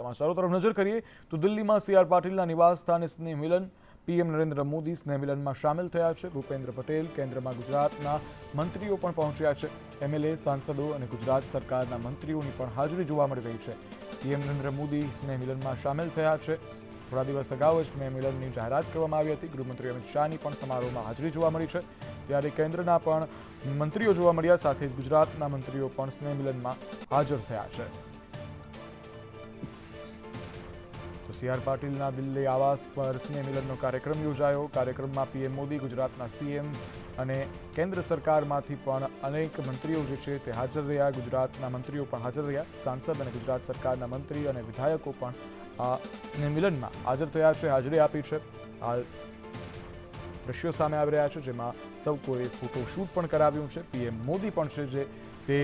સમાચારો તરફ નજર કરીએ તો દિલ્હીમાં સી આર પાટીલના નિવાસ સ્થાને સ્નેહ મિલન પીએમ નરેન્દ્ર મોદી સ્નેહ મિલનમાં સામેલ થયા છે. ભૂપેન્દ્ર પટેલ, કેન્દ્રમાં ગુજરાતના મંત્રીઓ પણ પહોંચ્યા છે. એમએલએ, સાંસદો અને ગુજરાત સરકારના મંત્રીઓની પણ હાજરી જોવા મળી રહી છે. પીએમ નરેન્દ્ર મોદી સ્નેહ મિલનમાં સામેલ થયા છે. થોડા દિવસ અગાઉ જ સ્નેહ મિલનની જાહેરાત કરવામાં આવી હતી. ગૃહમંત્રી અમિત શાહની પણ સમારોહમાં હાજરી જોવા મળી છે. ત્યારે કેન્દ્રના પણ મંત્રીઓ જોવા મળ્યા, સાથે જ ગુજરાતના મંત્રીઓ પણ સ્નેહ મિલનમાં હાજર થયા છે. તો સી આર પાટીલના દિલ્હી આવાસ પર સ્નેહ મિલનનો કાર્યક્રમ યોજાયો. કાર્યક્રમમાં પીએમ મોદી, ગુજરાતના સીએમ અને કેન્દ્ર સરકારમાંથી પણ અનેક મંત્રીઓ જે છે તે હાજર રહ્યા. ગુજરાતના મંત્રીઓ પણ હાજર રહ્યા. સાંસદ અને ગુજરાત સરકારના મંત્રી અને વિધાયકો પણ આ સ્નેહ મિલનમાં હાજર થયા છે, હાજરી આપી છે. હાલ દ્રશ્યો સામે આવી રહ્યા છે, જેમાં સૌ કોઈ ફોટોશૂટ પણ કરાવ્યું છે. પીએમ મોદી પણ છે જે તે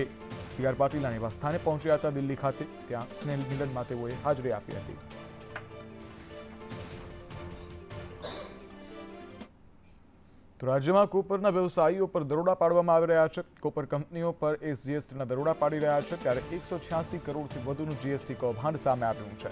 સી આર પાટીલના નિવાસ સ્થાને પહોંચ્યા હતા દિલ્હી ખાતે. ત્યાં સ્નેહ મિલનમાં તેઓએ હાજરી આપી હતી. તો રાજ્યમાં કોપરના વ્યવસાયીઓ પર દરોડા પાડવામાં આવી રહ્યા છે. કોપર કંપનીઓ પર એસજીએસટીના દરોડા પાડી રહ્યા છે. ત્યારે 186 કરોડથી વધુનું જીએસટી કૌભાંડ સામે આવ્યું છે.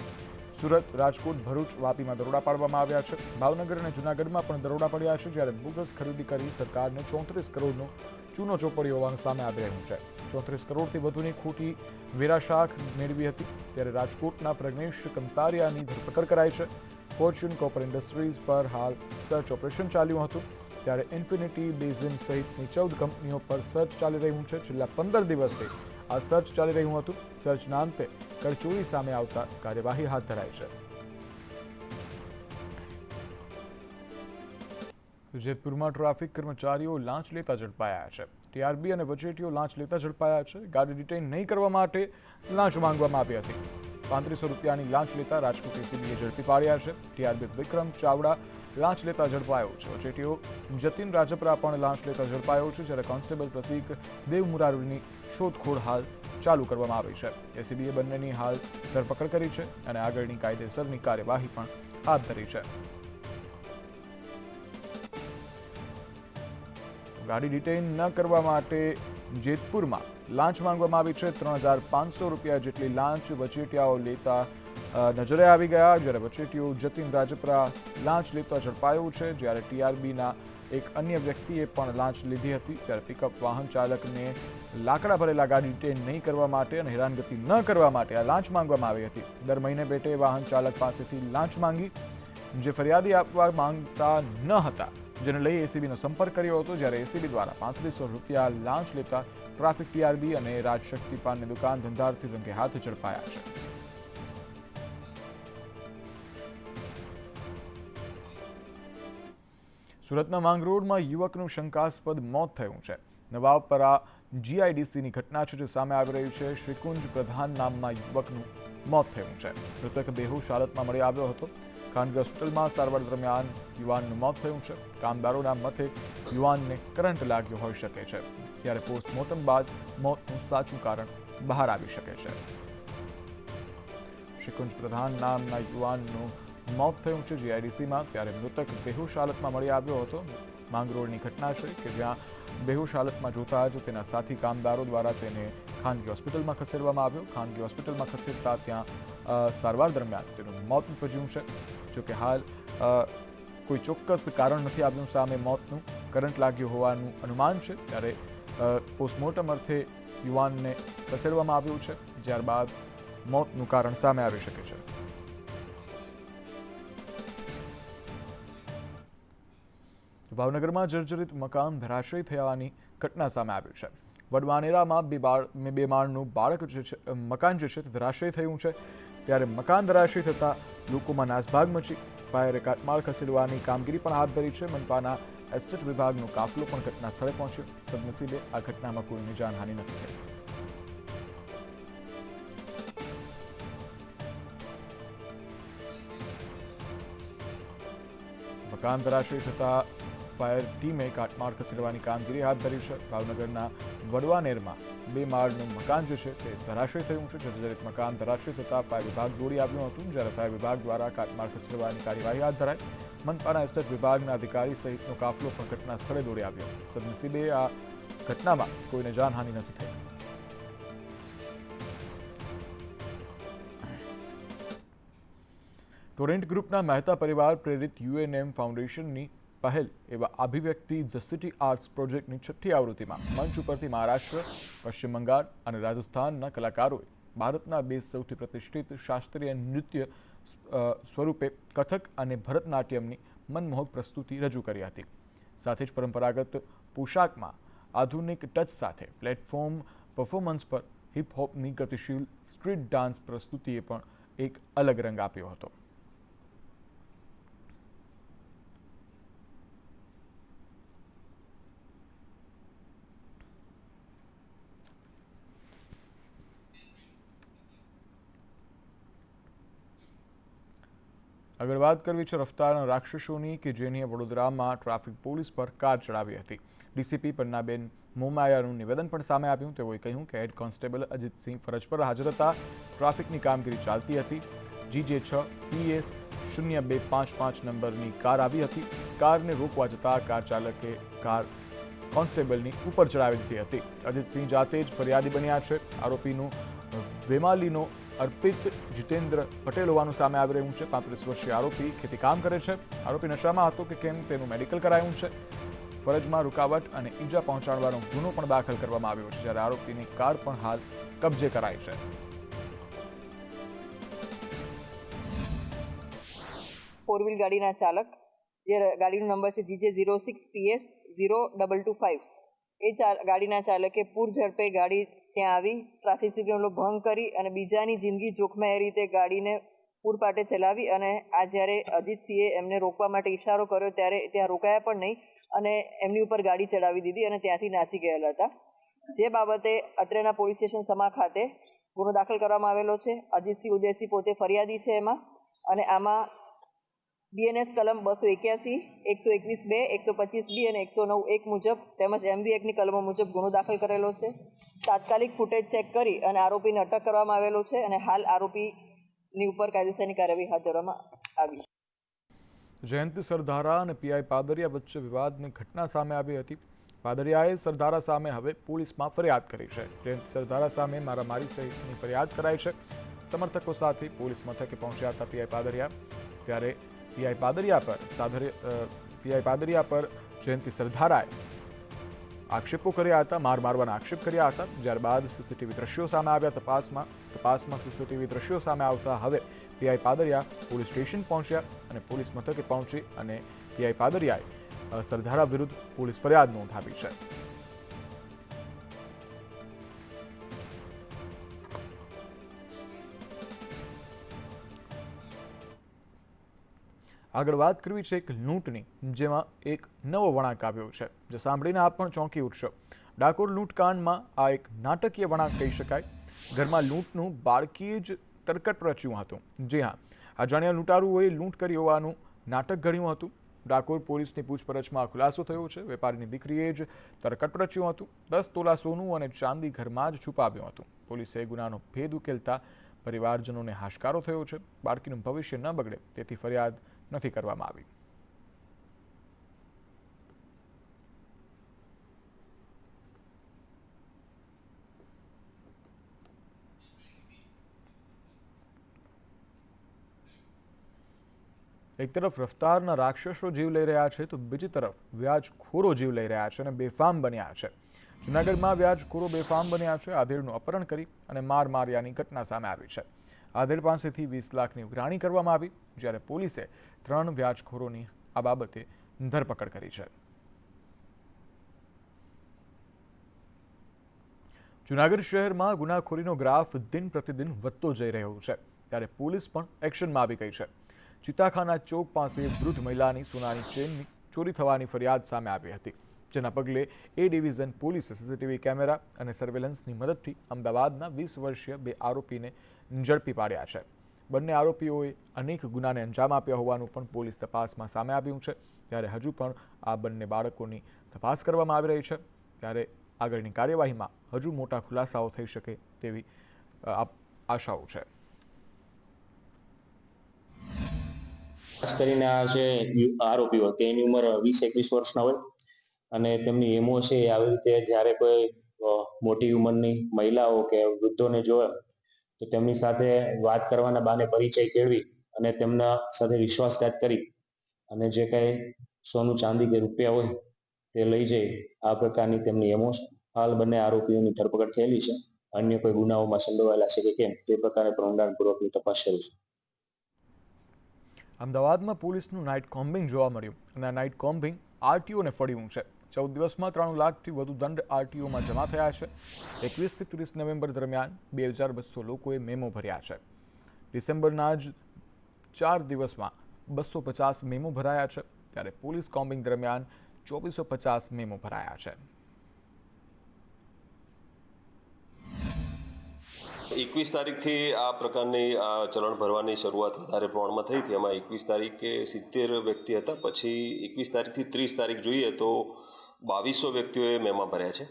સુરત, રાજકોટ, ભરૂચ, વાપીમાં દરોડા પાડવામાં આવ્યા છે. ભાવનગર અને જૂનાગઢમાં પણ દરોડા પડ્યા છે. જ્યારે બોગસ ખરીદી કરી સરકારને 34 કરોડનો ચૂનો ચોપડ્યો હોવાનું સામે આવી રહ્યું છે. 34 કરોડથી વધુની ખોટી વેરાશાખ મેળવી હતી. ત્યારે રાજકોટના પ્રજ્ઞેશ કંતારિયાની ધરપકડ કરાઈ છે. ફોર્ચ્યુન કોપર ઇન્ડસ્ટ્રીઝ પર હાલ સર્ચ ઓપરેશન ચાલ્યું હતું. ત્યારે ઇન્ફિનિટી, બેઝિન સહિતની 14 કંપનીઓ પર સર્ચ ચાલી રહ્યું છે. છેલ્લા 15 દિવસથી આ સર્ચ ચાલી રહ્યું હતું. સર્ચના અંતે કરચોરી સામે આવતા કાર્યવાહી હાથ ધરાઈ છે. જેતપુરમાં ટ્રાફિક કર્મચારીઓ લાંચ લેતા ઝડપાયા છે. ટીઆરબી અને વચેટીઓ લાંચ લેતા ઝડપાયા છે. ગાડી ડિટેઇન નહીં કરવા માટે લાંચ માંગવામાં આવી હતી. 3500 રૂપિયાની લાંચ લેતા રાજકોટ એસીબીએ ઝડપી પાડ્યા છે. ટીઆરબી વિક્રમ ચાવડા લાંચ લેતા ઝડપાયો છે. વચેટીઓ જતીન રાજપરા પણ લાંચ લેતા ઝડપાયો છે. જ્યારે કોન્સ્ટેબલ પ્રતીક દેવમુરારીની શોધખોળ હાલ ચાલુ કરવામાં આવી છે. એસીબીએ બંનેની હાલ ધરપકડ કરી છે અને આગળની કાયદેસરની કાર્યવાહી પણ હાથ ધરી છે. ગાડી ડિટેઇન ન કરવા માટે જેતપુરમાં લાંચ માંગવામાં આવી છે. 3500 રૂપિયા જેટલી લાંચ વચેટિયાઓ લેતા નજરે આવી ગયા. જ્યારે વચેટીઓ જતીન રાજપરા લાંચ લેતા ઝડપાયો છે. જ્યારે ટીઆરબીના એક અન્ય વ્યક્તિએ પણ લાંચ લીધી હતી. ત્યારે પિકઅપ વાહન ચાલકને લાકડા ભરેલા ગાડી ડિટેઇન નહીં કરવા માટે અને હેરાનગતિ ન કરવા માટે આ લાંચ માંગવામાં આવી હતી. દર મહિને પેટે વાહન ચાલક પાસેથી લાંચ માંગી, જે ફરિયાદી આપવા માંગતા ન હતા, જેને લઈ એસીબીનો સંપર્ક કર્યો હતો. જ્યારે એસીબી દ્વારા 3500 રૂપિયા લાંચ લેતા ટ્રાફિક, ટીઆરબી અને રાજશક્તિ પાનની દુકાન ધંધાર્થી રંગે હાથ ઝડપાયા છે. સુરતના માંગરોળમાં યુવકનું શંકાસ્પદ મોત થયું છે. નવાબપરા જીઆઈડીસીની ઘટના છે જે સામે આવી રહી છે. શ્રીકુંજ પ્રધાન નામના યુવકનું મોત થયું છે. મૃતક બેહોશ હાલતમાં મળી આવ્યો હતો. ખાનગી હોસ્પિટલમાં સારવાર દરમિયાન યુવાનનું મોત થયું છે. કામદારોના મતે યુવાનને કરંટ લાગ્યો હોઈ શકે છે. ત્યારે પોસ્ટમોર્ટમ બાદ મોતનું સાચું કારણ બહાર આવી શકે છે. શ્રીકુંજ પ્રધાન નામના યુવાનનું મોત થયું છે જીઆઈડીસીમાં. ત્યારે મૃતક બેહોશ હાલતમાં મળી આવ્યો હતો. માંગરોળની ઘટના છે કે જ્યાં બેહોશ હાલતમાં જોતા જ તેના સાથી કામદારો દ્વારા તેને ખાનગી હોસ્પિટલમાં ખસેડવામાં આવ્યો. ખાનગી હોસ્પિટલમાં ખસેડતા ત્યાં સારવાર દરમિયાન તેનું મોત નીપજ્યું છે. જોકે હાલ કોઈ ચોક્કસ કારણ નથી આવ્યું સામે મોતનું. કરંટ લાગ્યું હોવાનું અનુમાન છે. ત્યારે પોસ્ટમોર્ટમ અર્થે યુવાનને ખસેડવામાં આવ્યું છે. ત્યારબાદ મોતનું કારણ સામે આવી શકે છે. ભાવનગરમાં જર્જરિત મકાન ધરાશયી થયાની ઘટના સામે આવી છે. વડવાનેરામાં બે માળનું મકાન જે છે તે ધરાશયી થયું છે. ત્યારે મકાન ધરાશયી થતાં લોકોમાં નાસભાગ મચી. ફાયરે કાટમાળ ખસેડવાની કામગીરી પણ હાથ ધરી છે. મનપાના એસ્ટેટ વિભાગનો કાફલો પણ ઘટના સ્થળે પહોંચ્યો. સદનસીબે આ ઘટનામાં કોઈની જાનહાનિ નથી થઈ. મકાન ધરાશયી થતા ફાયર ટીમે કાટમાળ ખસેડવાની કામગીરી હાથ ધરી છે. ભાવનગરના વડવાનેરમાં બે માળનું મકાન જે છે તે ધરાશયી થયું છે. જર્જરિત મકાન ધરાશયી થતાં ફાયર વિભાગ દોડી આવ્યું હતું. જ્યારે ફાયર વિભાગ દ્વારા કાટમાળ ખસેડવાની કાર્યવાહી હાથ ધરાઈ. મનપાના એસ્ટેટ વિભાગના અધિકારી સહિતનો કાફલો પણ ઘટના સ્થળે દોડી આવ્યો. સદનસીબે આ ઘટનામાં કોઈને જાનહાનિ નથી થઈ. ટોરેન્ટ ગ્રુપના મહેતા પરિવાર પ્રેરિત યુએનએમ ફાઉન્ડેશનની પહેલ એવા અભિવ્યક્તિ ધ સિટી આર્ટ્સ પ્રોજેક્ટની 6ઠ્ઠી આવૃત્તિમાં મંચ ઉપરથી મહારાષ્ટ્ર, પશ્ચિમ બંગાળ અને રાજસ્થાનના કલાકારોએ ભારતના બે સૌથી પ્રતિષ્ઠિત શાસ્ત્રીય નૃત્ય સ્વરૂપે કથક અને ભરતનાટ્યમની મનમોહક પ્રસ્તુતિ રજૂ કરી હતી. સાથે જ પરંપરાગત પોશાકમાં આધુનિક ટચ સાથે પ્લેટફોર્મ પરફોર્મન્સ પર હિપહોપની ગતિશીલ સ્ટ્રીટ ડાન્સ પ્રસ્તુતિએ પણ એક અલગ રંગ આપ્યો હતો. આગળ વાત કરવી છે રફતારના રાક્ષસોની કે જેની વડોદરામાં ટ્રાફિક પોલીસ પર કાર ચડાવી હતી. ડીસીપી પન્નાબેન મોમાયાનું નિવેદન પણ સામે આવ્યું. તેઓએ કહ્યું કે હેડ કોન્સ્ટેબલ અજીતસિંહ ફરજ પર હાજર હતા. ટ્રાફિકની કામગીરી ચાલતી હતી. GJ6 PS 0255 નંબરની કાર આવી હતી. કારને રોકવા જતાં કાર ચાલકે કાર કોન્સ્ટેબલની ઉપર ચડાવી દીધી હતી. અજીતસિંહ જાતે જ ફરિયાદી બન્યા છે. આરોપીનું વેમાલીનો અર્પિત જીતેન્દ્ર પટેલ હોવાનું સામે આવી રહ્યું છે. 35 વર્ષીય આરોપી ખેતીકામ કરે છે. આરોપી નશામાં હતો કે કેમ તેનું મેડિકલ કરાયું છે. ફરજમાં રૂકાવટ અને ઈજા પહોંચાડવાનો ગુનો પણ દાખલ કરવામાં આવ્યો છે. જ્યારે આરોપીની કાર પણ હાલ કબજે કરાઈ છે. ફોર વ્હીલ ગાડીના ચાલક, જે ગાડીનો નંબર છે GJ06 PS 0225, એ ગાડીના ચાલકે પૂર ઝડપે ગાડી ત્યાં આવી ટ્રાફિક સિગ્નલનો ભંગ કરી અને બીજાની જિંદગી જોખમાય એ રીતે ગાડીને પૂરપાટે ચલાવી અને આ જ્યારે અજીતસિંહે એમને રોકવા માટે ઇશારો કર્યો ત્યારે ત્યાં રોકાયા પણ નહીં અને એમની ઉપર ગાડી ચડાવી દીધી અને ત્યાંથી નાસી ગયેલા હતા. જે બાબતે અત્રેના પોલીસ સ્ટેશન સમા ખાતે ગુનો દાખલ કરવામાં આવેલો છે. અજીતસિંહ ઉદયસિંહ પોતે ફરિયાદી છે એમાં, અને આમાં BNS કલમ 281, 121(2), 125(b) અને 109(1) મુજબ તેમજ MB એક્ટની કલમો મુજબ ગુનો દાખલ કરેલો છે. તાત્કાલિક ફૂટેજ ચેક કરી અને આરોપીને અટક કરવામાં આવેલો છે અને હાલ આરોપીની ઉપર કાયદેસરની કાર્યવાહી હાથ ધરવામાં આવી છે. જયંત સરધારા અને PI પાદરિયા વચ્ચે વિવાદની ઘટના સામે આવી હતી. પાદરિયાએ સરધારા સામે હવે પોલીસમાં ફરિયાદ કરી છે. જયંત સરધારા સામે મારામારી સહિતની ફરિયાદ કરાઈ છે. સમર્થકો સાથે પોલીસ મથકે પહોંચ્યા હતા PI પાદરિયા. ત્યારે PI પાદરિયા પર જયંતિ સરધારાએ આક્ષેપો કર્યા હતા, મારવાના આક્ષેપ કર્યા હતા. ત્યારબાદ સીસીટીવી દ્રશ્યો સામે આવ્યા. તપાસમાં સીસીટીવી દ્રશ્યો સામે આવતા હવે PI પાદરિયા પોલીસ સ્ટેશન પહોંચ્યા અને પોલીસ મથકે પહોંચી અને PI પાદરિયાએ સરધારા વિરુદ્ધ પોલીસ ફરિયાદ નોંધાવી છે. આગળ વાત કરવી છે એક લૂંટની, જેમાં એક નવો વળાંક આવ્યો છે, જે સાંભળીને આપ પણ ચોંકી ઉઠશો. ડાકોર લૂંટકાંડમાં આ એક નાટકીય વળાંક કહી શકાય. ઘરમાં લૂંટનું બાળકીએ જ તરકટ રચ્યું હતું. જી હા, અજાણ્યા લૂંટારુઓએ લૂંટ કરી હોવાનું નાટક ઘડ્યું હતું. ડાકોર પોલીસની પૂછપરછમાં ખુલાસો થયો છે. વેપારીની દીકરીએ જ તરકટ રચ્યું હતું. 10 તોલા સોનું અને ચાંદી ઘરમાં જ છુપાવ્યું હતું. પોલીસે ગુનાનો ભેદ ઉકેલતા પરિવારજનોને હાશકારો થયો છે. બાળકીનું ભવિષ્ય ન બગડે તેથી ફરિયાદ નથી કરવામાં આવી. એક તરફ રફતારના રાક્ષસો જીવ લઈ રહ્યા છે તો બીજી તરફ વ્યાજખોરો જીવ લઈ રહ્યા છે અને બેફામ બન્યા છે. જૂનાગઢમાં વ્યાજખોરો બેફામ બન્યા છે. આધેડનું અપહરણ કરી અને માર્યાની ઘટના સામે આવી છે. આધેડ પાસેથી 20 લાખની ઉઘરાણી કરવામાં આવી, જ્યારે પોલીસે 3 વ્યાજખોરોની આ બાબતે ધરપકડ કરી છે. જૂનાગઢ શહેરમાં ગુનાખોરીનો ગ્રાફ દિન પ્રતિદિન વધતો જઈ રહ્યો છે, ત્યારે પોલીસ પણ એક્શનમાં આવી ગઈ છે. ચિતાખાના ચોક પાસે વૃદ્ધ મહિલાની સોનાની ચેનની ચોરી થવાની ફરિયાદ સામે આવી હતી, જેના પગલે એ ડિવિઝન પોલીસે સીસીટીવી કેમેરા અને સર્વેલન્સની મદદથી અમદાવાદના 20 વર્ષીય 2 આરોપીને ઝડપી પાડ્યા છે. બંને આરોપીઓએ અનેક ગુનાને અંજામ આપ્યા હોવાનું પણ પોલીસ તપાસમાં સામે આવ્યું છે. ત્યારે હજુ પણ આ બંને બાળકોની તપાસ કરવામાં આવી રહી છે. ત્યારે આગળની કાર્યવાહીમાં હજુ મોટા ખુલાસાઓ થઈ શકે તેવી આશાઓ છે. ખાસ કરીને આ જે આરોપીઓ તેની ઉંમર 20-21 વર્ષના હોય અને તેમની એમો છે આવી રીતે જ્યારે કોઈ મોટી ઉંમરની મહિલાઓ કે વૃદ્ધોને જોવે તો તેમની સાથે વાત કરવાના બહાને પરિચય કેળવી અને તેમના સાથે વિશ્વાસઘાત કરી અને જે કાંઈ સોનું ચાંદી કે રૂપિયા હોય તે લઈ જઈ આ પ્રકારની તેમની એમો છે. હાલ બંને આરોપીઓની ધરપકડ થયેલી છે. અન્ય કોઈ ગુનાઓમાં સંડોવાયેલા છે કે કેમ તે પ્રકારે પણ ઊંડાણપૂર્વકની તપાસ શરૂ છે. અમદાવાદમાં પોલીસનું નાઇટ કોમ્બિંગ જોવા મળ્યું અને આ નાઇટ કોમ્બિંગ આરટીઓને ફળ્યું છે. 14 દિવસમાં 3 લાખથી વધુ દંડ આરટીઓમાં જમા થયા છે. 21 થી 30 નવેમ્બર દરમિયાન 2200 લોકોએ મેમો ભર્યા છે. ડિસેમ્બરના જ 4 દિવસમાં 250 મેમો ભરાયા છે, ત્યારે પોલીસ કોમ્બિંગ દરમિયાન 2450 મેમો ભરાયા છે. 21 તારીખથી આ પ્રકારની ચલણ ભરવાની શરૂઆત વધારે પ્રમાણમાં થઈ હતી. એમાં 21 તારીખે 70 વ્યક્તિ હતા. પછી 21 તારીખથી 30 તારીખ જોઈએ તો 2200 વ્યક્તિઓએ મેમા ભર્યા છે.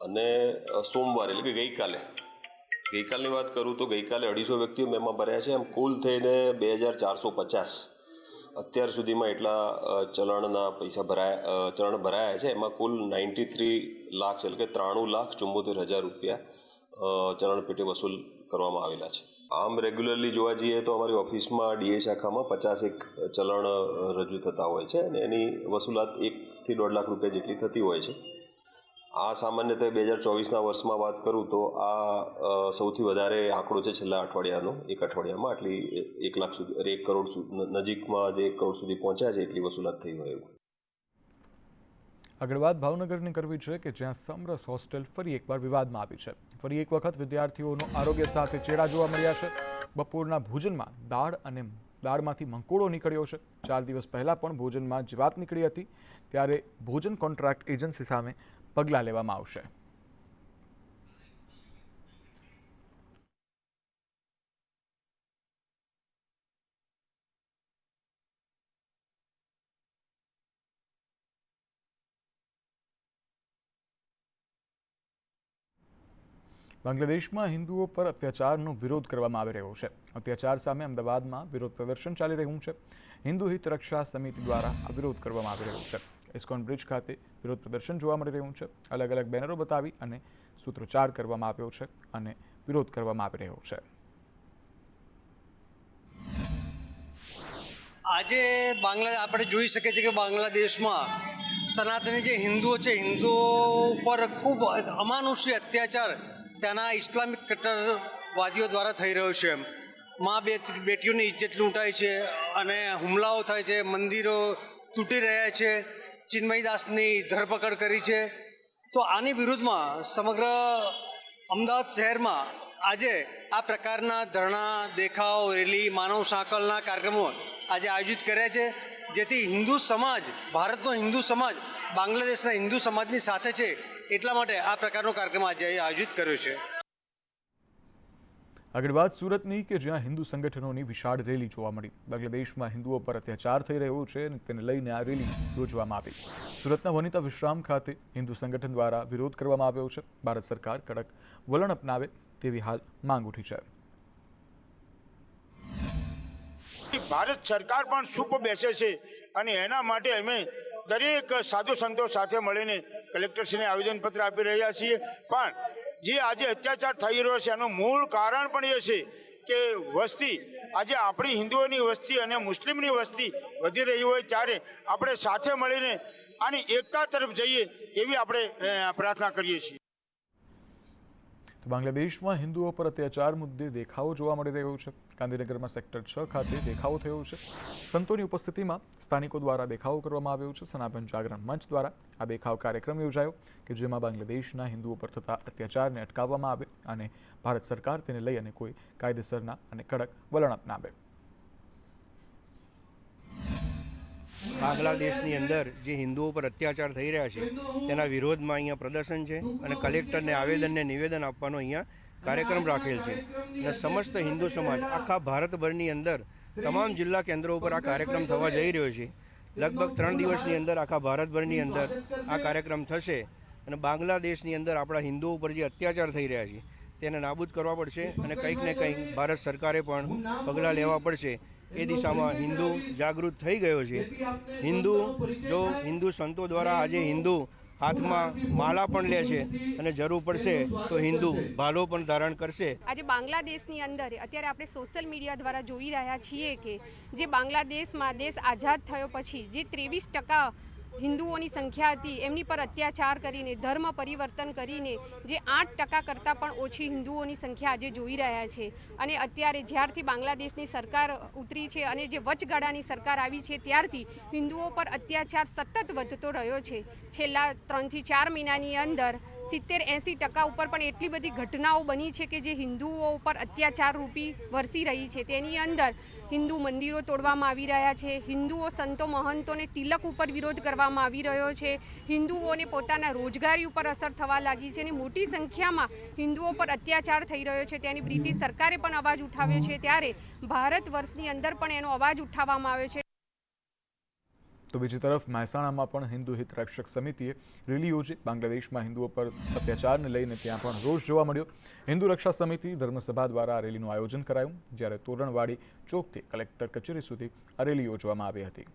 અને સોમવારે એટલે કે ગઈકાલની વાત કરું તો ગઈકાલે 250 વ્યક્તિઓ મેમા ભર્યા છે. એમ કુલ થઈને 2450 અત્યાર સુધીમાં એટલા ચલણના પૈસા ચલણ ભરાયા છે. એમાં કુલ 93 લાખ એટલે કે 93,74,000 રૂપિયા ચલણ પેટે વસૂલ કરવામાં આવેલા છે. આમ રેગ્યુલરલી જોવા જઈએ તો અમારી ઓફિસમાં ડીએ શાખામાં 51 ચલણ રજૂ થતા હોય છે અને એની વસૂલાત 1 થી 1.5 લાખ રૂપિયા જેટલી થતી હોય છે. આ સામાન્યતઃ 2024ના વર્ષમાં વાત કરું તો આ સૌથી વધારે આંકડો છે છેલ્લા અઠવાડિયાનો. એક અઠવાડિયામાં આટલી 1 લાખ સુધી 1 કરોડ નજીકમાં જે 1 કરોડ સુધી પહોંચ્યા છે એટલી વસૂલાત થઈ હોય એવું. આગળ વાત ભાવનગરની કરવી છે કે જ્યાં સમરસ હોસ્ટેલ ફરી એકવાર વિવાદમાં આવી છે. ફરી એક વખત વિદ્યાર્થીઓનો આરોગ્ય સાથે ચેડા જોવા મળ્યા છે. બપોરના ભોજનમાં દાળમાંથી મંકોડો નીકળ્યો છે. 4 દિવસ પહેલાં પણ ભોજનમાં જીવાત નીકળી હતી. ત્યારે ભોજન કોન્ટ્રાક્ટ એજન્સી સામે પગલાં લેવામાં આવશે. બાંગ્લાદેશમાં હિન્દુઓ પર અત્યાચારનો વિરોધ કરવામાં આવી રહ્યો છે. અત્યાચાર સામે અમદાવાદમાં વિરોધ પ્રદર્શન ચાલી રહ્યું છે. હિન્દુ હિત રક્ષા સમિતિ દ્વારા આ વિરોધ કરવામાં આવી રહ્યો છે. ઇસ્કોન બ્રિજ ખાતે વિરોધ પ્રદર્શન જોવા મળી રહ્યું છે. અલગ અલગ બેનરો બતાવી અને સૂત્રોચ્ચાર કરવામાં આવ્યો છે અને વિરોધ કરવામાં આવી રહ્યો છે. આજે આપણે જોઈ શકીએ છીએ કે બાંગ્લાદેશમાં સનાતની જે હિન્દુઓ છે, હિન્દુઓ પર ખૂબ અમાનુષી અત્યાચાર ત્યાંના ઇસ્લામિક કટ્ટરવાદીઓ દ્વારા થઈ રહ્યો છે. બેટીઓની ઇજ્જત લૂંટાય છે અને હુમલાઓ થાય છે, મંદિરો તૂટી રહ્યા છે, ચિન્મયદાસની ધરપકડ કરી છે. તો આની વિરુદ્ધમાં સમગ્ર અમદાવાદ શહેરમાં આજે આ પ્રકારના ધરણા, દેખાવ, રેલી, માનવ સાંકળના કાર્યક્રમો આજે આયોજિત કર્યા છે, જેથી હિન્દુ સમાજ, ભારતનો હિન્દુ સમાજ બાંગ્લાદેશના હિન્દુ સમાજની સાથે છે. એટલા માટે આ પ્રકારનો કાર્યક્રમ આજે આયોજિત કર્યો છે. આગળ વાત સુરતની કે જ્યાં હિન્દુ સંગઠનોની વિશાળ રેલી જોવા મળી. બાંગ્લાદેશમાં હિન્દુઓ પર અત્યાચાર થઈ રહ્યો છે અને તેને લઈને આ રેલી યોજવામાં આવી. સુરતના વનિતા વિશ્રામ ખાતે હિન્દુ સંગઠન દ્વારા વિરોધ કરવામાં આવ્યો છે. ભારત સરકાર કડક વલણ અપનાવે તેવી હાલ માંગ ઉઠી છે. ભારત સરકાર પણ સુખ બેસે છે અને એના માટે અમે દરેક સાધુ સંતો સાથે મળીને કલેક્ટરશ્રીને આવેદનપત્ર આપી રહ્યા છીએ. પણ જે આજે અત્યાચાર થઈ રહ્યો છે એનું મૂળ કારણ પણ એ છે કે વસ્તી આજે આપણી હિન્દુઓની વસ્તી અને મુસ્લિમની વસ્તી વધી રહી હોય ત્યારે આપણે સાથે મળીને આની એકતા તરફ જઈએ એવી આપણે પ્રાર્થના કરીએ છીએ. બાંગ્લાદેશમાં હિન્દુઓ પર અત્યાચાર મુદ્દે દેખાવો જોવા મળી રહ્યો છે. ગાંધીનગરમાં સેક્ટર 6 ખાતે દેખાવો થયો છે. સંતોની ઉપસ્થિતિમાં સ્થાનિકો દ્વારા દેખાવો કરવામાં આવ્યો છે. સનાતન જાગરણ મંચ દ્વારા આ દેખાવ કાર્યક્રમ યોજાયો કે જેમાં બાંગ્લાદેશના હિન્દુઓ પર થતા અત્યાચારને અટકાવવામાં આવે અને ભારત સરકાર તેને લઈ અને કોઈ કાયદેસરના અને કડક વલણ અપનાવે. બાંગ્લાદેશની અંદર જે હિન્દુઓ પર અત્યાચાર થઈ રહ્યા છે તેના વિરોધમાં અહીંયા પ્રદર્શન છે અને કલેક્ટરને આવેદનને નિવેદન આપવાનો અહીંયા કાર્યક્રમ રાખેલ છે. અને સમસ્ત હિન્દુ સમાજ આખા ભારતભરની અંદર તમામ જિલ્લા કેન્દ્રો ઉપર આ કાર્યક્રમ થવા જઈ રહ્યો છે. લગભગ 3 દિવસની અંદર આખા ભારતભરની અંદર આ કાર્યક્રમ થશે અને બાંગ્લાદેશની અંદર આપણા હિન્દુઓ ઉપર જે અત્યાચાર થઈ રહ્યા છે તેને નાબૂદ કરવા પડશે અને કંઈક ને કંઈક ભારત સરકારે પણ પગલાં લેવા પડશે. એ દિશામાં હિન્દુ જાગૃત થઈ ગયો છે. હિન્દુ સંતો દ્વારા આજે હિન્દુ હાથમાં માળા પણ લે છે અને જરૂર પડશે તો હિન્દુ ભાલો પણ ધારણ કરશે. આજે બાંગ્લાદેશની અંદર અત્યારે આપણે સોશિયલ મીડિયા દ્વારા જોઈ રહ્યા છીએ કે જે બાંગ્લાદેશમાં દેશ આઝાદ થયો પછી જે 23% હિન્દુઓની સંખ્યા હતી એમની પર અત્યાચાર કરીને ધર્મ પરિવર્તન કરીને જે 8% કરતાં પણ ઓછી હિન્દુઓની સંખ્યા આજે જોઈ રહ્યા છે. અને અત્યારે જ્યારથી બાંગ્લાદેશની સરકાર ઉતરી છે અને જે વચગાળાની સરકાર આવી છે ત્યારથી હિન્દુઓ પર અત્યાચાર સતત વધતો રહ્યો છે. છેલ્લા 3 થી 4 મહિનાની અંદર 70-80% ઉપર પણ એટલી બધી ઘટનાઓ બની છે કે જે હિન્દુઓ ઉપર અત્યાચાર રૂપી વરસી રહી છે. તેની અંદર હિન્દુ મંદિરો તોડવામાં આવી રહ્યા છે, હિન્દુઓ સંતો મહંતોને તિલક ઉપર વિરોધ કરવામાં આવી રહ્યો છે, હિન્દુઓને પોતાના રોજગારી ઉપર અસર થવા લાગી છે અને મોટી સંખ્યામાં હિન્દુઓ પર અત્યાચાર થઈ રહ્યો છે. તેની બ્રિટિશ સરકારે પણ અવાજ ઉઠાવ્યો છે, ત્યારે ભારત વર્ષની અંદર પણ એનો અવાજ ઉઠાવવામાં આવ્યો છે. તો બીજી તરફ મહેસાણામાં પણ હિન્દુ હિત રક્ષક સમિતિએ રેલી યોજી. બાંગ્લાદેશમાં હિન્દુઓ પર અત્યાચારને લઈને ત્યાં પણ રોષ જોવા મળ્યો. હિન્દુ રક્ષા સમિતિ ધર્મસભા દ્વારા આ રેલીનું આયોજન કરાયું, જ્યારે તોરણવાડી ચોકથી કલેક્ટર કચેરી સુધી આ રેલી યોજવામાં આવી હતી.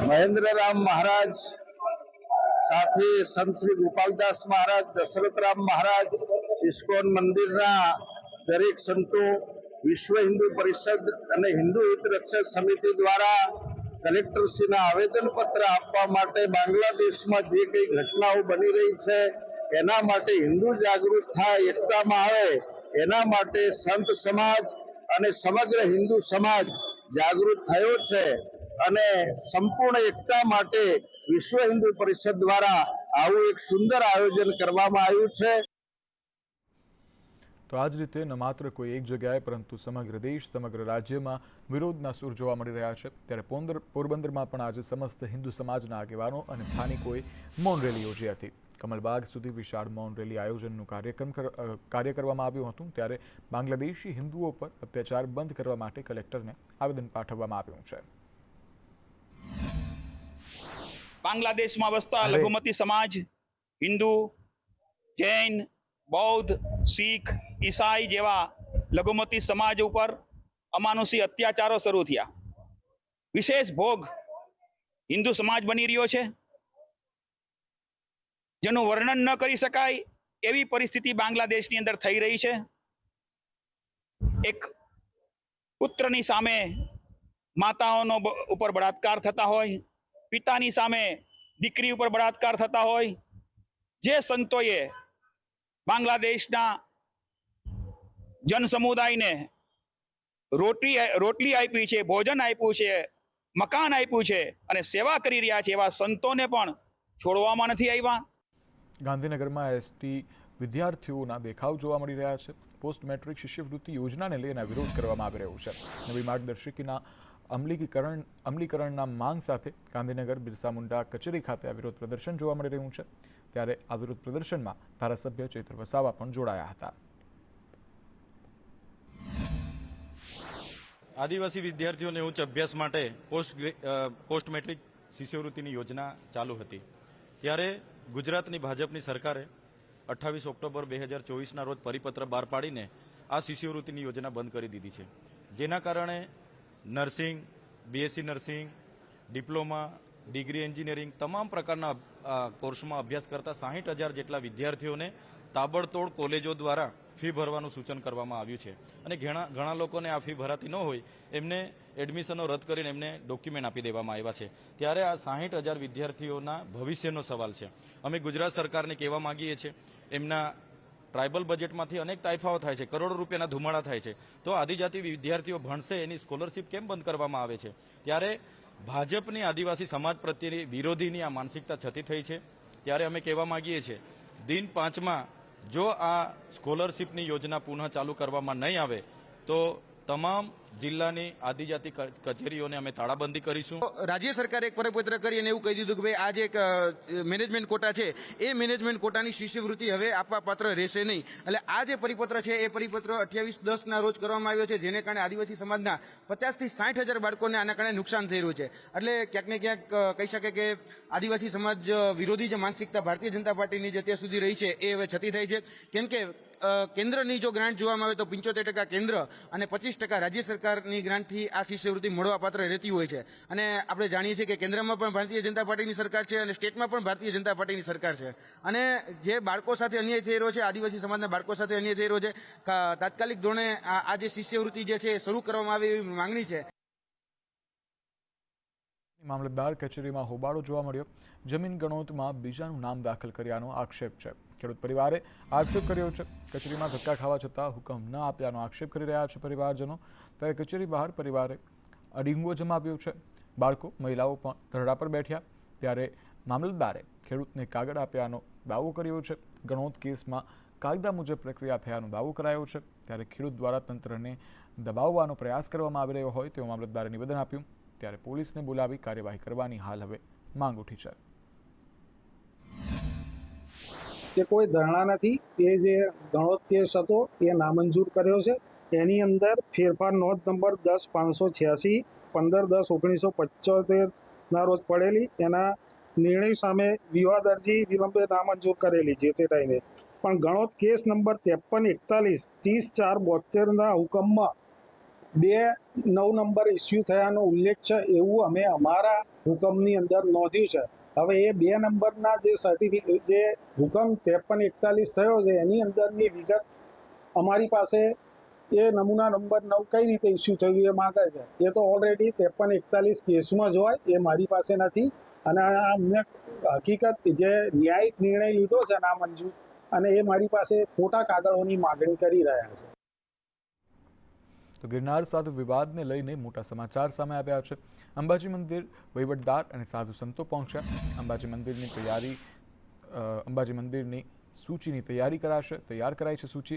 મહેન્દ્રરામ મહારાજ સાથે સંત શ્રી ગોપાલદાસ મહારાજ, દશરથરામ મહારાજ, ઇસ્કોન મંદિરના દરેક સંતો, વિશ્વ હિન્દુ પરિષદ અને હિન્દુ હિત રક્ષક સમિતિ દ્વારા કલેક્ટરશ્રીના આવેદનપત્ર આપવા માટે બાંગ્લાદેશમાં જે કંઈ ઘટનાઓ બની રહી છે એના માટે હિન્દુ જાગૃત થાય, એકતામાં આવે એના માટે સંત સમાજ અને સમગ્ર હિન્દુ સમાજ જાગૃત થયો છે અને સંપૂર્ણ એકતા માટે વિશ્વ હિન્દુ પરિષદ દ્વારા આવું એક સુંદર આયોજન કરવામાં આવ્યું છે. તો આ જ રીતે ન માત્ર કોઈ એક જગ્યાએ પરંતુ સમગ્ર દેશ, સમગ્ર રાજ્યમાં વિરોધના સૂર જોવા મળી રહ્યા છે. ત્યારે પોરબંદરમાં પણ આજે સમસ્ત હિન્દુ સમાજના આગેવાનો અને સ્થાનિકોએ મૌન રેલી યોજી હતી. કમલબાગ સુધી વિશાળ મૌન રેલી આયોજનનું કાર્ય કરવામાં આવ્યું હતું. ત્યારે બાંગ્લાદેશી હિન્દુઓ પર અત્યાચાર બંધ કરવા માટે કલેક્ટરને આવેદન પાઠવવામાં આવ્યું છે. બાંગ્લાદેશમાં વસતા લઘુમતી સમાજ હિન્દુ, જૈન, બૌદ્ધ, શીખ, ઈસાઈ જેવા લઘુમતી સમાજ ઉપર અમાનુષી અત્યાચારો શરૂ થયા. વિશેષ ભોગ હિન્દુ સમાજ બની રહ્યો છે, જેનું વર્ણન ન કરી શકાય એવી પરિસ્થિતિ બાંગ્લાદેશની અંદર થઈ રહી છે. એક પુત્રની સામે માતાઓનો ઉપર બળાત્કાર થતા હોય, પિતાની સામે દીકરી ઉપર બળાત્કાર થતા હોય. જે સંતોએ બાંગ્લાદેશના જનસમુદાયને રોટલી આપી છે, ભોજન આપ્યું છે, મકાન આપ્યું છે અને સેવા કરી રહ્યા છે, એવા સંતોને પણ છોડવામાં નથી આવ્યા. ગાંધીનગરમાં એસટી વિદ્યાર્થીઓના દેખાવ જોવા મળી રહ્યા છે. પોસ્ટ મેટ્રિક શિષ્યવૃત્તિ યોજનાને લઈને વિરોધ કરવામાં આવી રહ્યો છે. નવી માર્ગદર્શિકાના અમલીકરણના માંગ સાથે ગાંધીનગર બિરસા મુંડા કચેરી ખાતે આ વિરોધ પ્રદર્શન જોવા મળી રહ્યું છે. ત્યારે આ વિરોધ પ્રદર્શનમાં ધારાસભ્ય ચૈત્ર વસાવા પણ જોડાયા હતા. આદિવાસી વિદ્યાર્થીઓને ઉચ્ચ અભ્યાસ માટે પોસ્ટ મેટ્રિક શિષ્યવૃત્તિની યોજના ચાલુ હતી. ત્યારે ગુજરાતની ભાજપની સરકારે 28 ઓક્ટોબર 2024ના રોજ પરિપત્ર બહાર પાડીને આ શિષ્યવૃત્તિની યોજના બંધ કરી દીધી છે. જેના કારણે nursing, BSc nursing, diploma, degree engineering તમામ પ્રકારના કોર્સમાં અભ્યાસ કરતા 60,000 જેટલા વિદ્યાર્થીઓને તાબડતોડ કોલેજો દ્વારા ફી ભરવાનું સૂચન કરવામાં આવ્યું છે. અને ઘણા લોકોને આ ફી ભરાતી ન હોય એમને એડમિશનો રદ કરીને એમને ડોક્યુમેન્ટ આપી દેવામાં આવ્યા છે. ત્યારે આ 60,000 વિદ્યાર્થીઓના ભવિષ્યનો સવાલ છે. અમે ગુજરાત સરકારને કહેવા માંગીએ છીએ, એમના ટ્રાઇબલ બજેટમાંથી અનેક તાઇફાઓ થાય છે, કરોડો રૂપિયાના ધુમાડા થાય છે, તો આદિજાતિ વિદ્યાર્થીઓ ભણશે એની સ્કોલરશીપ કેમ બંધ કરવામાં આવે છે? ત્યારે ભાજપની આદિવાસી સમાજ પ્રત્યેની વિરોધીની આ માનસિકતા છતી થઈ છે. ત્યારે અમે કહેવા માંગીએ છીએ, દિન 5માં જો આ સ્કોલરશીપની યોજના પુનઃ ચાલુ કરવામાં નહીં આવે તો તમામ જિલ્લાની આદિજાતિ કચેરીઓને અમે તાળાબંધી કરીશું. રાજ્ય સરકારે એક પરિપત્ર કરી અને એવું કહી દીધું કે ભાઈ આ જે એક મેનેજમેન્ટ કોટા છે એ મેનેજમેન્ટ કોટાની શિષ્યવૃત્તિ હવે આપવા પાત્ર રહેશે નહીં. એટલે આ જે પરિપત્ર છે એ પરિપત્ર 28/10ના રોજ કરવામાં આવ્યો છે, જેને કારણે આદિવાસી સમાજના 50,000 થી 60,000 બાળકોને આના કારણે નુકસાન થઈ રહ્યું છે. એટલે ક્યાંક ને ક્યાંક કહી શકે કે આદિવાસી સમાજ વિરોધી જે માનસિકતા ભારતીય જનતા પાર્ટીની જે અત્યાર સુધી રહી છે એ હવે છતી થઈ છે. કેમ કે કેન્દ્રની જો ગ્રાન્ટ જોવામાં આવે તો 75% કેન્દ્ર અને 25% રાજ્ય સરકારની ગ્રાન્ટથી આ શિષ્યવૃત્તિ મળવાપાત્ર રહેતી હોય છે. અને આપણે જાણીએ છીએ કે કેન્દ્રમાં પણ ભારતીય જનતા પાર્ટીની સરકાર છે અને સ્ટેટમાં પણ ભારતીય જનતા પાર્ટીની સરકાર છે. અને જે બાળકો સાથે અન્યાય થઈ રહ્યો છે, આદિવાસી સમાજના બાળકો સાથે અન્યાય થઈ રહ્યો છે, તાત્કાલિક ધોરણે આ જે શિષ્યવૃત્તિ જે છે એ શરૂ કરવામાં આવે એવી માંગણી છે. મામલતદાર કચેરીમાં હોબાળો જોવા મળ્યો. જમીન ગણોતમાં બીજાનું નામ દાખલ કર્યાનો આક્ષેપ છે. ખેડૂત પરિવારે આક્ષેપ કર્યો છે. કચેરીમાં ધક્કા ખાવા છતાં હુકમ ન આપ્યાનો આક્ષેપ કરી રહ્યા છે પરિવારજનો. ત્યારે કચેરી બહાર પરિવારે અડીંગો જમાવ્યો છે. બાળકો, મહિલાઓ પણ ધરણા પર બેઠ્યા. ત્યારે મામલતદારે ખેડૂતને કાગળ આપ્યાનો દાવો કર્યો છે. ગણોત કેસમાં કાયદા મુજબ પ્રક્રિયા થયાનો દાવો કરાયો છે. ત્યારે ખેડૂત દ્વારા તંત્રને દબાવવાનો પ્રયાસ કરવામાં આવી રહ્યો હોય તેવું મામલતદારે નિવેદન આપ્યું. ત્યારે પોલીસને બોલાવી કાર્યવાહી કરવાની હાલ હવે માંગ ઉઠી છે. કે કોઈ ધરણા નથી. એ જે ગણોત કેસ હતો એ નામંજૂર કર્યો છે. એની અંદર ફેરફાર નોંધ નંબર 10/586 15/10/1975 રોજ પડેલી એના નિર્ણય સામે વિવાદ અરજી વિલંબે નામંજૂર કરેલી જે તે ટાઈમે. પણ ગણોત કેસ નંબર 5341 30/4/72 હુકમમાં 2/9 નંબર ઇસ્યુ થયાનો ઉલ્લેખ છે એવું અમે અમારા હુકમની અંદર નોંધ્યું છે. હવે એ 2 નંબરના જે સર્ટિફિકેટ જે હુકમ 5341 થયો છે એની અંદરની વિગત અમારી પાસે એ નમૂના નંબર 9 કઈ રીતે ઇસ્યુ થયું એ માગે છે. એ તો ઓલરેડી 5341 કેસમાં જ હોય, એ મારી પાસે નથી. અને અમને હકીકત જે ન્યાયિક નિર્ણય લીધો છે નામંજૂર, અને એ મારી પાસે ખોટા કાગળોની માગણી કરી રહ્યા છે. તો ગિરનાર સાધુ વિવાદને લઈને મોટા સમાચાર સામે આવ્યા છે. અંબાજી મંદિર વહીવટદાર અને સાધુ સંતો પહોંચ્યા. અંબાજી મંદિરની સૂચિની તૈયાર કરાઈ છે સૂચિ.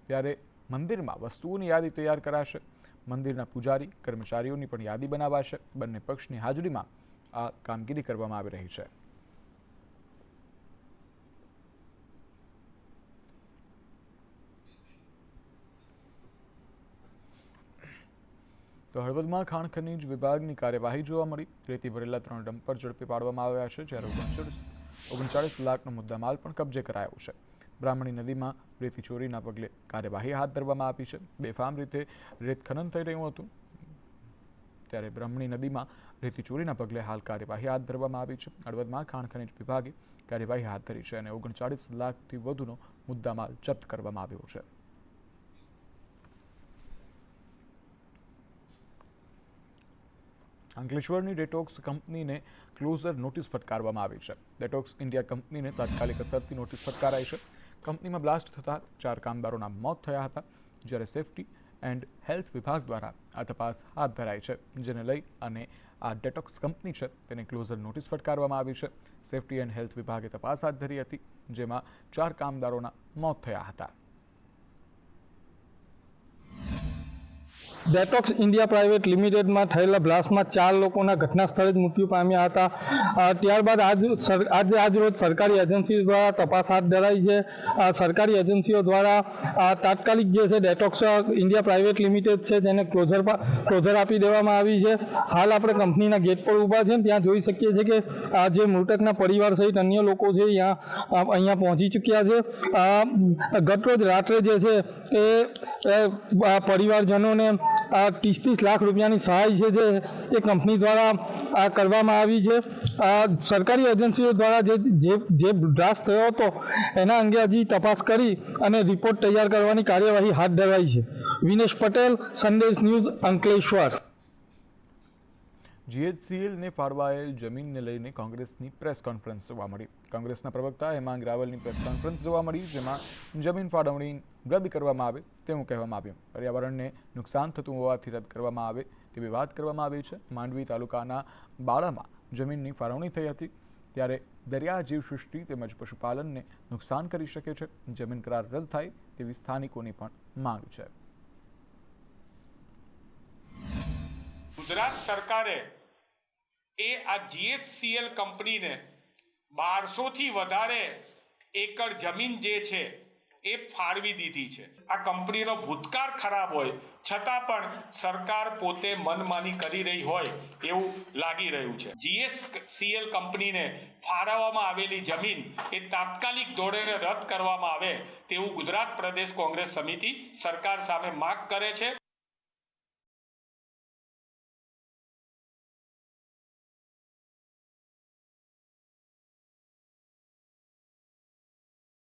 ત્યારે મંદિરમાં વસ્તુઓની યાદી તૈયાર કરાશે. મંદિરના પૂજારી, કર્મચારીઓની પણ યાદી બનાવાશે. બંને પક્ષની હાજરીમાં આ કામગીરી કરવામાં આવી રહી છે. તો હળવદમાં ખાણ ખનીજ વિભાગની કાર્યવાહી જોવા મળી. રેતી ભરેલા 3 ડમ્પર ઝડપી પાડવામાં આવ્યા છે. જ્યારે 39 લાખનો મુદ્દામાલ પણ કબજે કરાયો છે. બ્રાહ્મણી નદીમાં રેતી ચોરીના પગલે કાર્યવાહી હાથ ધરવામાં આવી છે. બેફામ રીતે રેત ખનન થઈ રહ્યું હતું. ત્યારે બ્રાહ્મણી નદીમાં રેતી ચોરીના પગલે હાલ કાર્યવાહી હાથ ધરવામાં આવી છે. હળવદમાં ખાણ ખનીજ વિભાગે કાર્યવાહી હાથ ધરી છે અને 39 લાખથી વધુનો મુદ્દામાલ જપ્ત કરવામાં આવ્યો છે. અંકલેશ્વરની ડેટોક્સ કંપનીને ક્લોઝર નોટિસ ફટકારવામાં આવી છે. ડેટોક્સ ઇન્ડિયા કંપનીને તાત્કાલિક અસરથી નોટિસ ફટકારાઈ છે. કંપનીમાં બ્લાસ્ટ થતાં 4 કામદારોના મોત થયા હતા. જ્યારે સેફટી એન્ડ હેલ્થ વિભાગ દ્વારા આ તપાસ હાથ ધરાઈ છે, જેને લઈ અને આ ડેટોક્સ કંપની છે તેને ક્લોઝર નોટિસ ફટકારવામાં આવી છે. સેફટી એન્ડ હેલ્થ વિભાગે તપાસ હાથ ધરી હતી, જેમાં 4 કામદારોના મોત થયા હતા. ડેટોક્સ ઇન્ડિયા પ્રાઇવેટ લિમિટેડમાં થયેલા બ્લાસ્ટમાં 4 લોકોના ઘટના સ્થળે જ મૃત્યુ પામ્યા હતા. ત્યારબાદ આજ રોજ સરકારી એજન્સી દ્વારા તપાસ હાથ ધરાઈ છે. સરકારી એજન્સીઓ દ્વારા તાત્કાલિક જે છે ડેટોક્સ ઇન્ડિયા પ્રાઇવેટ લિમિટેડ છે તેને ક્લોઝર આપી દેવામાં આવી છે. હાલ આપણે કંપનીના ગેટ પર ઊભા છે, ત્યાં જોઈ શકીએ છીએ કે જે મૃતકના પરિવાર સહિત અન્ય લોકો છે અહીંયા પહોંચી ચૂક્યા છે. ગતરોજ રાત્રે જે છે એ પરિવારજનોને 30 લાખ રૂપિયાની સહાય છે જે એ કંપની દ્વારા કરવામાં આવી છે. સરકારી એજન્સીઓ દ્વારા જે બ્લાસ્ટ થયો હતો એના અંગે હજી તપાસ કરી અને રિપોર્ટ તૈયાર કરવાની કાર્યવાહી હાથ ધરાઈ છે. વિનેશ પટેલ, સંદેશ ન્યૂઝ, અંકલેશ્વર. જીએચસીએલને ફાળવાયેલ જમીનને લઈને કોંગ્રેસની પ્રેસ કોન્ફરન્સ જોવા મળી. કોંગ્રેસના પ્રવક્તા હેમાંગ રાવલની પ્રેસ કોન્ફરન્સ જોવા મળી, જેમાં જમીન ફાળવણી રદ કરવામાં આવે તેવું કહેવામાં આવ્યું. પર્યાવરણને નુકસાન થતું હોવાથી રદ કરવામાં આવે તેવી વાત કરવામાં આવી છે. માંડવી તાલુકાના બાળામાં જમીનની ફાળવણી થઈ હતી, ત્યારે દરિયા જીવસૃષ્ટિ તેમજ પશુપાલનને નુકસાન કરી શકે છે. જમીન કરાર રદ થાય તેવી સ્થાનિકોની પણ માંગ છે. ગુજરાત સરકારે આ જીએચસીએલ કંપનીને 1200થી વધારે એકર જમીન જે છે એ ફાળવી દીધી છે. આ કંપનીનો ભૂતકાળ ખરાબ હોય છતાં પણ સરકાર પોતે મનમાની કરી રહી હોય એવું લાગી રહ્યું છે. GSCL કંપનીને ફાળવવામાં આવેલી જમીન એ તાત્કાલિક ધોરણે રદ કરવામાં આવે તેવું ગુજરાત પ્રદેશ કોંગ્રેસ સમિતિ સરકાર સામે માગ કરે છે.